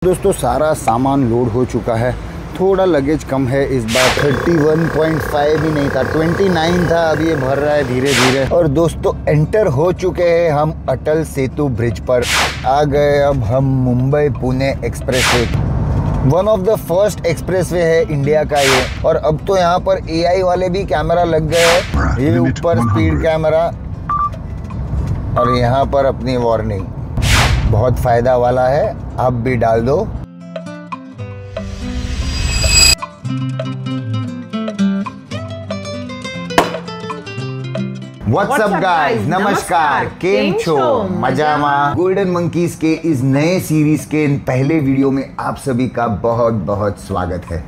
दोस्तों सारा सामान लोड हो चुका है, थोड़ा लगेज कम है इस बार। 31.5 ही नहीं था, 29 था। अब ये भर रहा है धीरे धीरे। और दोस्तों एंटर हो चुके हैं हम अटल सेतु ब्रिज पर। आ गए अब हम Mumbai Pune expressway. One of the first expressway है इंडिया का ये। और अब तो यहाँ पर AI वाले भी कैमरा लग गए हैं। ये ऊपर स्पीड कैमरा और यहाँ पर अपनी वार्निंग। बहुत फायदा वाला है, आप भी डाल दो। What's up guys? नमस्कार, केम छो, मजामा। गोल्डन मंकीज के इस नए सीरीज के पहले वीडियो में आप सभी का बहुत बहुत स्वागत है।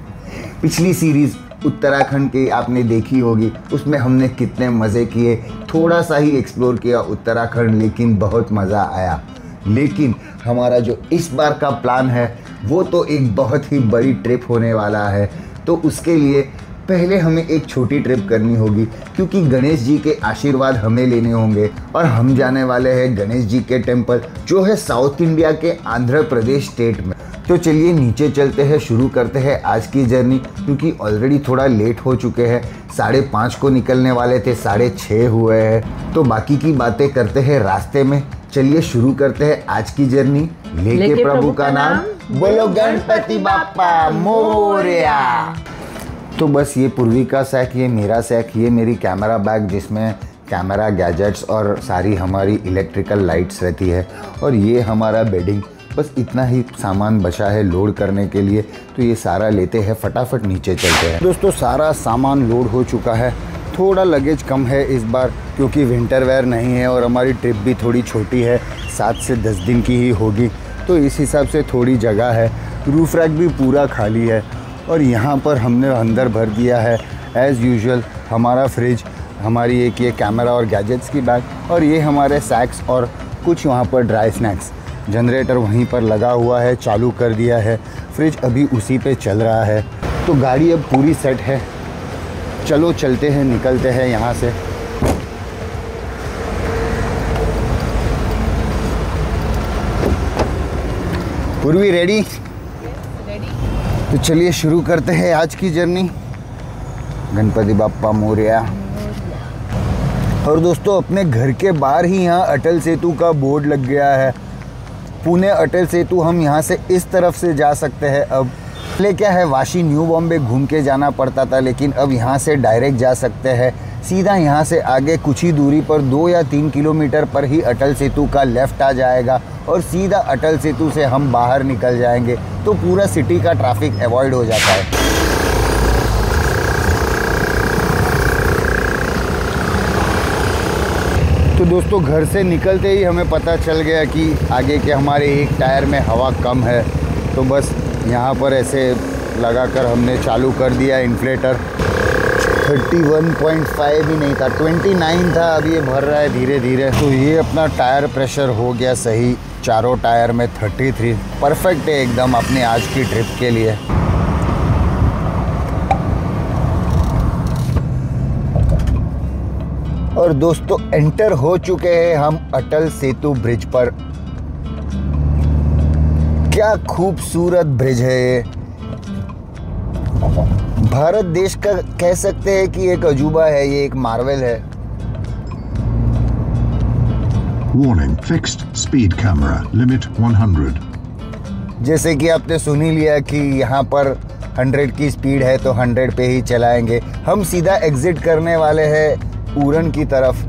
पिछली सीरीज उत्तराखंड की आपने देखी होगी, उसमें हमने कितने मजे किए। थोड़ा सा ही एक्सप्लोर किया उत्तराखंड, लेकिन बहुत मजा आया। लेकिन हमारा जो इस बार का प्लान है वो तो एक बहुत ही बड़ी ट्रिप होने वाला है। तो उसके लिए पहले हमें एक छोटी ट्रिप करनी होगी, क्योंकि गणेश जी के आशीर्वाद हमें लेने होंगे। और हम जाने वाले हैं गणेश जी के टेम्पल, जो है साउथ इंडिया के आंध्र प्रदेश स्टेट में। तो चलिए नीचे चलते हैं, शुरू करते हैं आज की जर्नी, क्योंकि ऑलरेडी थोड़ा लेट हो चुके हैं। 5:30 को निकलने वाले थे, 6:30 हुए हैं। तो बाकी की बातें करते हैं रास्ते में। चलिए शुरू करते हैं आज की जर्नी। लेके प्रभु का नाम, बोलो गणपति बाप्पा मोरया। तो बस ये पूर्वी का सैक, ये मेरा सैक, ये मेरी कैमरा बैग जिसमें कैमरा, गैजेट्स और सारी हमारी इलेक्ट्रिकल लाइट्स रहती है। और ये हमारा बेडिंग। बस इतना ही सामान बचा है लोड करने के लिए। तो ये सारा लेते हैं, फटाफट नीचे चलते हैं। दोस्तों सारा सामान लोड हो चुका है, थोड़ा लगेज कम है इस बार, क्योंकि विंटर वेयर नहीं है और हमारी ट्रिप भी थोड़ी छोटी है, 7 से 10 दिन की ही होगी। तो इस हिसाब से थोड़ी जगह है। रूफ रैक भी पूरा खाली है। और यहाँ पर हमने अंदर भर दिया है एज़ यूजुअल हमारा फ्रिज, हमारी एक ये कैमरा और गैजेट्स की बैग, और ये हमारे सैक्स और कुछ वहाँ पर ड्राई स्नैक्स। जनरेटर वहीं पर लगा हुआ है, चालू कर दिया है। फ्रिज अभी उसी पे चल रहा है। तो गाड़ी अब पूरी सेट है। चलो चलते हैं, निकलते हैं यहाँ से। पूर्वी रेडी? तो चलिए शुरू करते हैं आज की जर्नी। गणपति बाप्पा मोरया। और दोस्तों अपने घर के बाहर ही यहाँ अटल सेतु का बोर्ड लग गया है। पुणे अटल सेतु हम यहाँ से इस तरफ से जा सकते हैं। अब पहले क्या है, वाशी न्यू बॉम्बे घूम के जाना पड़ता था, लेकिन अब यहाँ से डायरेक्ट जा सकते हैं। सीधा यहाँ से आगे कुछ ही दूरी पर 2 या 3 किलोमीटर पर ही अटल सेतु का लेफ़्ट आ जाएगा और सीधा अटल सेतु से हम बाहर निकल जाएंगे। तो पूरा सिटी का ट्रैफिक अवॉइड हो जाता है। तो दोस्तों घर से निकलते ही हमें पता चल गया कि आगे के हमारे एक टायर में हवा कम है। तो बस यहाँ पर ऐसे लगाकर हमने चालू कर दिया इन्फ्लेटर। 31.5 ही नहीं था, 29 था। अब ये भर रहा है धीरे धीरे। तो ये अपना टायर प्रेशर हो गया सही, चारों टायर में 33। परफेक्ट है एकदम अपनी आज की ट्रिप के लिए। और दोस्तों एंटर हो चुके हैं हम अटल सेतु ब्रिज पर। क्या खूबसूरत ब्रिज है ये। भारत देश का कह सकते हैं कि एक अजूबा है, ये एक मार्वल है। Warning, fixed speed camera, limit 100. जैसे कि आपने सुन ही लिया कि यहाँ पर 100 की स्पीड है, तो 100 पे ही चलाएंगे। हम सीधा एग्जिट करने वाले हैं उरण की तरफ।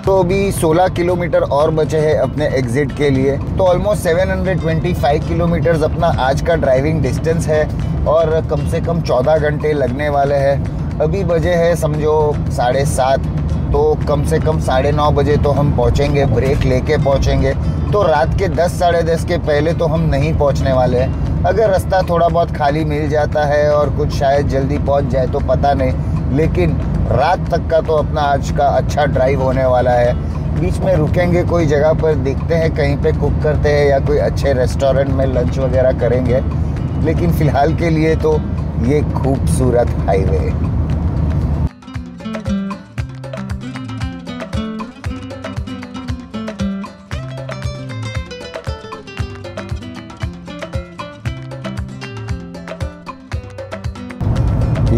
तो अभी 16 किलोमीटर और बचे हैं अपने एग्जिट के लिए। तो ऑलमोस्ट 725 किलोमीटर्स अपना आज का ड्राइविंग डिस्टेंस है और कम से कम 14 घंटे लगने वाले हैं। अभी बजे है समझो 7:30, तो कम से कम 9:30 बजे तो हम पहुंचेंगे, ब्रेक लेके पहुंचेंगे। तो रात के 10, 10:30 के पहले तो हम नहीं पहुंचने वाले हैं। अगर रास्ता थोड़ा बहुत खाली मिल जाता है और कुछ शायद जल्दी पहुंच जाए तो पता नहीं, लेकिन रात तक का तो अपना आज का अच्छा ड्राइव होने वाला है। बीच में रुकेंगे कोई जगह पर, देखते हैं कहीं पे कुक करते हैं या कोई अच्छे रेस्टोरेंट में लंच वगैरह करेंगे। लेकिन फ़िलहाल के लिए तो ये खूबसूरत हाईवे।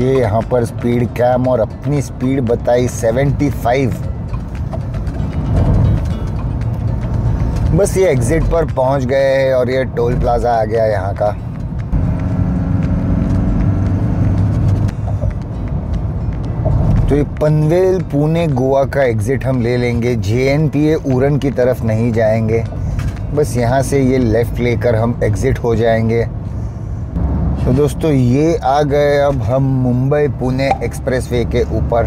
ये यहाँ पर स्पीड कैम और अपनी स्पीड बताई 75। बस ये एग्जिट पर पहुंच गए हैं और ये टोल प्लाजा आ गया यहाँ का। तो ये पनवेल पुणे गोवा का एग्जिट हम ले लेंगे। JNPA उरन की तरफ नहीं जाएंगे, बस यहाँ से ये लेफ़्ट लेकर हम एग्जिट हो जाएंगे। तो दोस्तों ये आ गए अब हम मुंबई पुणे एक्सप्रेसवे के ऊपर।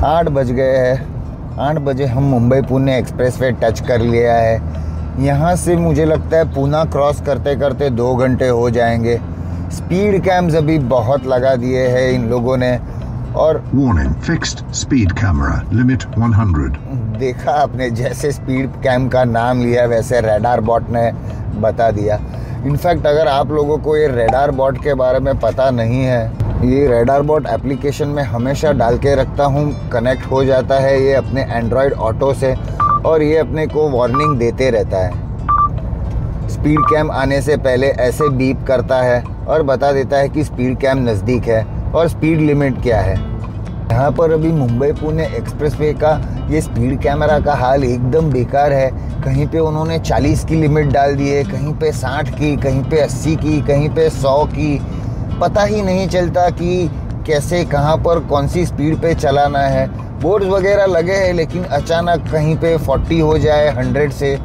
8 बज गए हैं। 8 बजे हम मुंबई पुणे एक्सप्रेसवे टच कर लिया है। यहाँ से मुझे लगता है पूना क्रॉस करते करते 2 घंटे हो जाएंगे। स्पीड कैम्स अभी बहुत लगा दिए हैं इन लोगों ने। और Warning, fixed speed camera, limit 100. देखा आपने, जैसे स्पीड कैम का नाम लिया वैसे रेडार बॉट ने बता दिया। इनफैक्ट अगर आप लोगों को ये रेडार बॉट के बारे में पता नहीं है, ये रेडार बॉट एप्लीकेशन में हमेशा डाल के रखता हूँ, कनेक्ट हो जाता है ये अपने एंड्रॉयड ऑटो से और ये अपने को वार्निंग देते रहता है। स्पीड कैम आने से पहले ऐसे बीप करता है और बता देता है कि स्पीड कैम नज़दीक है और स्पीड लिमिट क्या है। यहाँ पर अभी मुंबई पुणे एक्सप्रेसवे का ये स्पीड कैमरा का हाल एकदम बेकार है। कहीं पे उन्होंने 40 की लिमिट डाल दी है, कहीं पे 60 की, कहीं पे 80 की, कहीं पे 100 की। पता ही नहीं चलता कि कैसे कहाँ पर कौन सी स्पीड पे चलाना है। बोर्ड्स वगैरह लगे हैं लेकिन अचानक कहीं पे 40 हो जाए 100 से,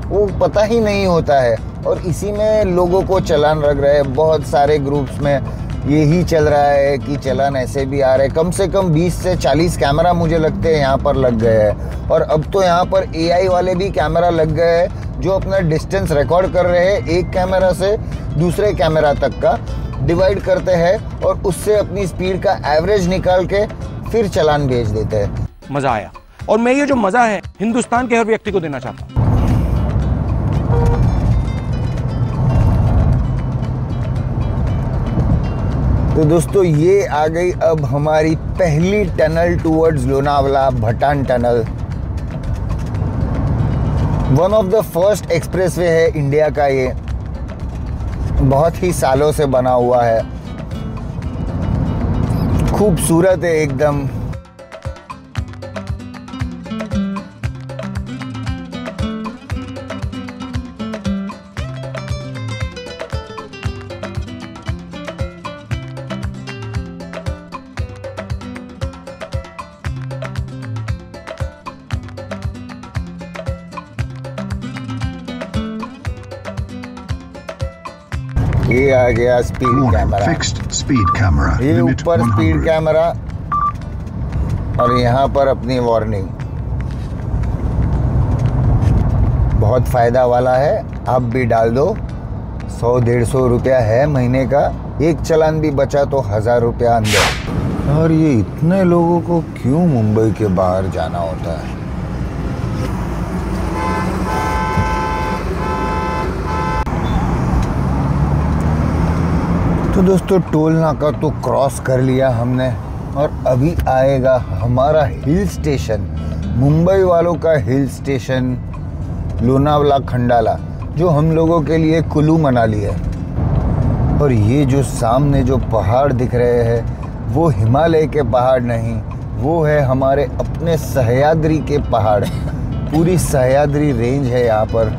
वो पता ही नहीं होता है। और इसी में लोगों को चालान लग रहे हैं। बहुत सारे ग्रुप्स में यही चल रहा है कि चालान ऐसे भी आ रहे हैं। कम से कम 20 से 40 कैमरा मुझे लगते हैं यहाँ पर लग गए हैं। और अब तो यहाँ पर AI वाले भी कैमरा लग गए हैं जो अपना डिस्टेंस रिकॉर्ड कर रहे हैं, एक कैमरा से दूसरे कैमरा तक का डिवाइड करते हैं और उससे अपनी स्पीड का एवरेज निकाल के फिर चालान भेज देते हैं। मजा आया और मैं ये जो मजा है हिंदुस्तान के हर व्यक्ति को देना चाहता हूँ। तो दोस्तों ये आ गई अब हमारी पहली tunnel towards Lonavala, Bhatan tunnel. One of the first expressway है इंडिया का ये, बहुत ही सालों से बना हुआ है, खूबसूरत है एकदम। ये आ गया speed Warning, camera. fixed speed camera, ये limit ऊपर स्पीड 100. कैमरा और यहाँ पर अपनी वार्निंग। बहुत फ़ायदा वाला है, आप भी डाल दो। 100-150 रुपया है महीने का, एक चालान भी बचा तो 1000 रुपया अंदर। और ये इतने लोगों को क्यों मुंबई के बाहर जाना होता है? तो दोस्तों टोल नाका तो क्रॉस कर लिया हमने और अभी आएगा हमारा हिल स्टेशन, मुंबई वालों का हिल स्टेशन लोनावला खंडाला, जो हम लोगों के लिए कुल्लू मनाली है। और ये जो सामने जो पहाड़ दिख रहे हैं वो हिमालय के पहाड़ नहीं, वो है हमारे अपने सह्याद्री के पहाड़। पूरी सह्याद्री रेंज है यहाँ पर।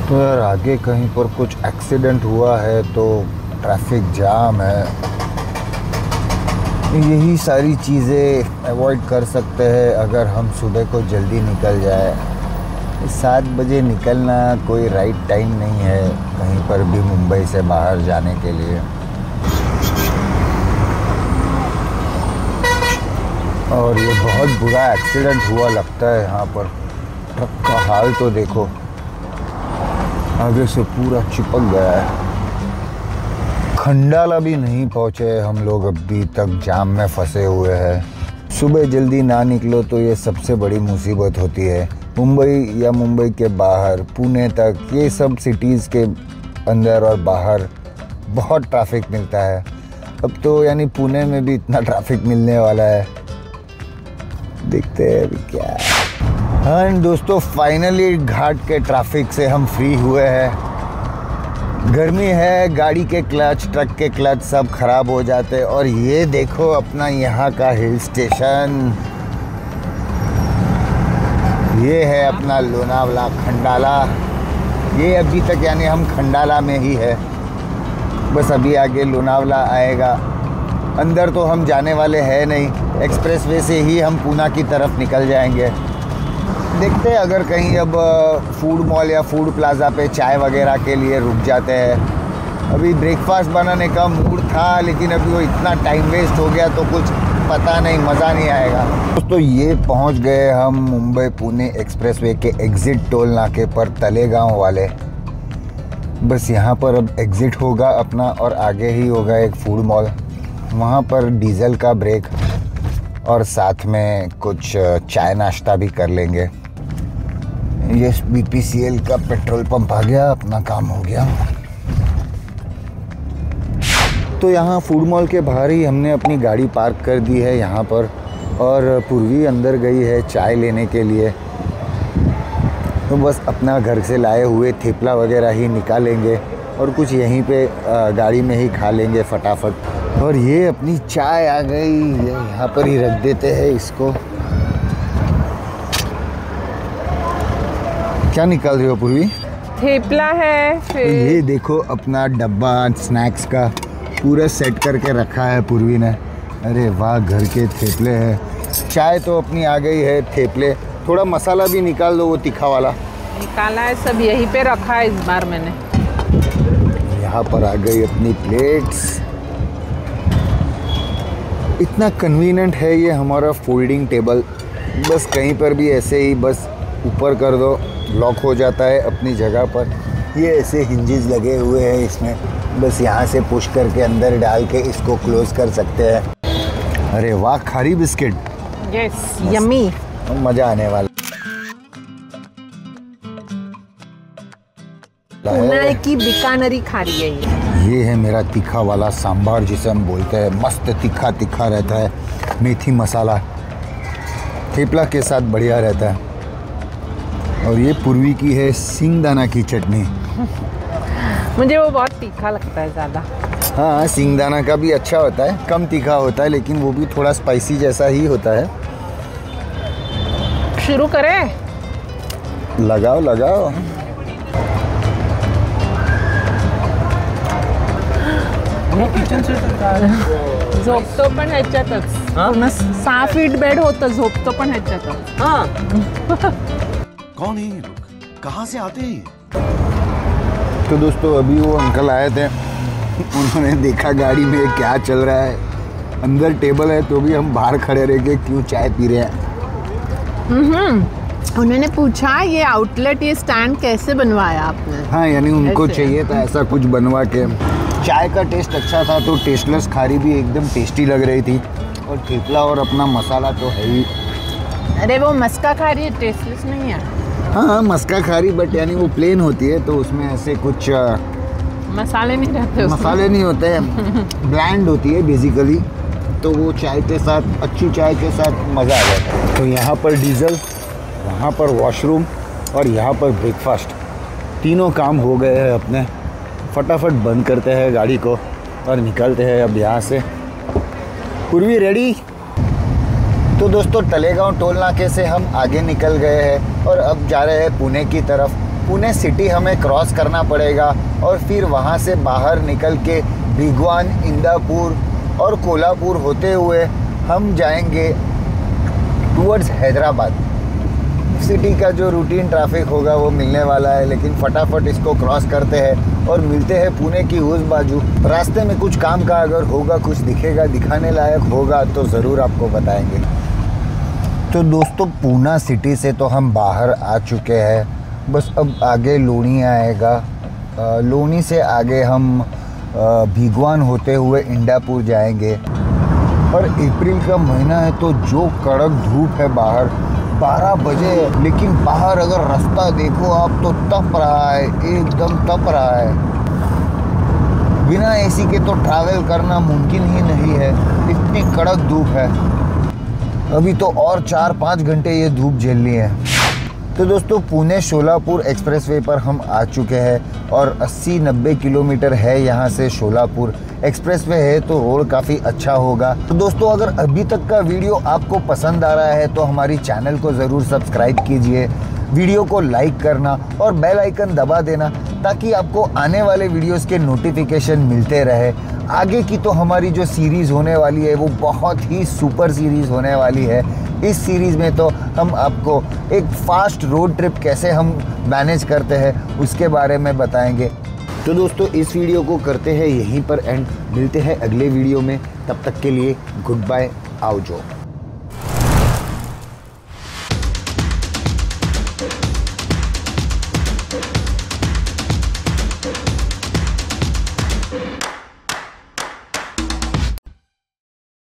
तो यार आगे कहीं पर कुछ एक्सीडेंट हुआ है तो ट्रैफिक जाम है, यही सारी चीज़ें अवॉइड कर सकते हैं अगर हम सुबह को जल्दी निकल जाए। 7 बजे निकलना कोई राइट टाइम नहीं है कहीं पर भी मुंबई से बाहर जाने के लिए। और ये बहुत बुरा एक्सीडेंट हुआ लगता है यहाँ पर। ट्रक का हाल तो देखो, आगे से पूरा चिपक गया है। खंडाला भी नहीं पहुँचे हम लोग, अभी तक जाम में फंसे हुए हैं। सुबह जल्दी ना निकलो तो ये सबसे बड़ी मुसीबत होती है। मुंबई या मुंबई के बाहर पुणे तक, ये सब सिटीज़ के अंदर और बाहर बहुत ट्रैफिक मिलता है। अब तो यानी पुणे में भी इतना ट्रैफिक मिलने वाला है, देखते हैं अभी क्या है। हाँ दोस्तों फाइनली घाट के ट्रैफिक से हम फ्री हुए हैं। गर्मी है, गाड़ी के क्लच, ट्रक के क्लच सब खराब हो जाते हैं। और ये देखो अपना यहाँ का हिल स्टेशन, ये है अपना लोनावला खंडाला। ये अभी तक यानी हम खंडाला में ही है, बस अभी आगे लोनावला आएगा। अंदर तो हम जाने वाले हैं नहीं, एक्सप्रेसवे से ही हम पूना की तरफ निकल जाएंगे। देखते हैं अगर कहीं अब फूड मॉल या फूड प्लाज़ा पे चाय वगैरह के लिए रुक जाते हैं। अभी ब्रेकफास्ट बनाने का मूड था, लेकिन अभी वो इतना टाइम वेस्ट हो गया तो कुछ पता नहीं, मज़ा नहीं आएगा। दोस्तों ये पहुंच गए हम मुंबई पुणे एक्सप्रेसवे के एग्ज़िट टोल नाके पर, तलेगांव वाले। बस यहाँ पर अब एग्ज़िट होगा अपना और आगे ही होगा एक फूड मॉल। वहाँ पर डीजल का ब्रेक और साथ में कुछ चाय नाश्ता भी कर लेंगे। ये BPCL का पेट्रोल पंप आ गया, अपना काम हो गया। तो यहाँ फूड मॉल के बाहर ही हमने अपनी गाड़ी पार्क कर दी है यहाँ पर, और पूर्वी अंदर गई है चाय लेने के लिए। तो बस अपना घर से लाए हुए थेपला वगैरह ही निकालेंगे और कुछ यहीं पे गाड़ी में ही खा लेंगे फटाफट। और ये अपनी चाय आ गई, यहाँ पर ही रख देते हैं इसको। क्या निकाल रही हो पूर्वी? थेपला है फिर। तो ये देखो अपना डब्बा स्नैक्स का पूरा सेट करके रखा है पूर्वी ने। अरे वाह, घर के थेपले हैं। चाय तो अपनी आ गई है, थेपले। थोड़ा मसाला भी निकाल दो, वो तीखा वाला निकाला है, सब यहीं पे रखा है इस बार मैंने। यहाँ पर आ गई अपनी प्लेट्स। इतना कन्वीनियंट है ये हमारा फोल्डिंग टेबल, बस कहीं पर भी ऐसे ही बस ऊपर कर दो, लॉक हो जाता है अपनी जगह पर। ये ऐसे हिंजेस लगे हुए हैं इसमें, बस यहाँ से पुश करके अंदर डाल के इसको क्लोज कर सकते हैं। अरे वाह, खारी बिस्किट। यस, यम्मी, मज़ा आने वाला पुणे की बीकानेरी खारी है ये है मेरा तीखा वाला सांभर जिसे हम बोलते हैं। मस्त तीखा तीखा रहता है, मेथी मसाला थेपला के साथ बढ़िया रहता है। और ये पूर्वी की है सिंगदाना की चटनी। मुझे वो बहुत तीखा लगता है ज़्यादा। हाँ, सिंगदाना का भी अच्छा होता है, कम तीखा होता है, लेकिन वो भी थोड़ा स्पाइसी जैसा ही होता है। शुरू करें? लगाओ लगाओ। झोपतो पण ह्याच्यातच, 6 फीट बेड होतं, झोपतो पण ह्याच्यातच। कौन है ये लोग, कहाँ से आते हैं? तो दोस्तों अभी वो अंकल आए थे, उन्होंने देखा गाड़ी में क्या चल रहा है। अंदर टेबल है तो भी हम बाहर खड़े रह के क्यों चाय पी रहे हैं। उन्होंने पूछा ये आउटलेट, ये स्टैंड कैसे बनवाया आपने? हाँ, यानी उनको ऐसे। चाहिए था ऐसा कुछ बनवा के। चाय का टेस्ट अच्छा था तो टेस्टलेस खारी भी एकदम टेस्टी लग रही थी। और थेपला और अपना मसाला तो है ही। अरे वो मस्का खारी है, टेस्टलेस नहीं है। हाँ, मस्का खारी, बट यानी वो प्लेन होती है तो उसमें ऐसे कुछ मसाले नहीं रहते उसमें। मसाले नहीं होते हैं, ब्लैंड होती है बेसिकली। तो वो चाय के साथ, अच्छी चाय के साथ मज़ा आ जाता है। तो यहाँ पर डीजल, वहाँ पर वॉशरूम और यहाँ पर ब्रेकफास्ट, तीनों काम हो गए हैं अपने। फटाफट बंद करते हैं गाड़ी को और निकलते हैं अब यहाँ से। पूर्वी रेडी? तो दोस्तों तलेगांव टोल नाके से हम आगे निकल गए हैं और अब जा रहे हैं पुणे की तरफ। पुणे सिटी हमें क्रॉस करना पड़ेगा और फिर वहाँ से बाहर निकल के भिगवान, इंदापुर और कोल्हापुर होते हुए हम जाएंगे टूवर्ड्स हैदराबाद। सिटी का जो रूटीन ट्रैफिक होगा वो मिलने वाला है, लेकिन फटाफट इसको क्रॉस करते हैं और मिलते हैं पुणे की उस बाजू। रास्ते में कुछ काम का अगर होगा, कुछ दिखेगा, दिखाने लायक होगा तो ज़रूर आपको बताएंगे। तो दोस्तों पूना सिटी से तो हम बाहर आ चुके हैं, बस अब आगे लोनी आएगा। लोनी से आगे हम भिगवान होते हुए इंदापुर जाएंगे। और अप्रैल का महीना है तो जो कड़क धूप है बाहर, 12 बजे, लेकिन बाहर अगर रास्ता देखो आप तो तप रहा है, एकदम तप रहा है। बिना एसी के तो ट्रैवल करना मुमकिन ही नहीं है, इतनी कड़क धूप है। अभी तो और 4-5 घंटे ये धूप झेलनी है। तो दोस्तों पुणे शोलापुर एक्सप्रेसवे पर हम आ चुके हैं और 80-90 किलोमीटर है यहाँ से शोलापुर। एक्सप्रेसवे है तो रोड काफ़ी अच्छा होगा। तो दोस्तों अगर अभी तक का वीडियो आपको पसंद आ रहा है तो हमारी चैनल को ज़रूर सब्सक्राइब कीजिए, वीडियो को लाइक करना और बेल आइकन दबा देना ताकि आपको आने वाले वीडियोस के नोटिफिकेशन मिलते रहे। आगे की तो हमारी जो सीरीज़ होने वाली है वो बहुत ही सुपर सीरीज़ होने वाली है। इस सीरीज़ में तो हम आपको एक फास्ट रोड ट्रिप कैसे हम मैनेज करते हैं उसके बारे में बताएंगे। तो दोस्तों इस वीडियो को करते हैं यहीं पर एंड, मिलते हैं अगले वीडियो में। तब तक के लिए गुड बाय, आओ जो।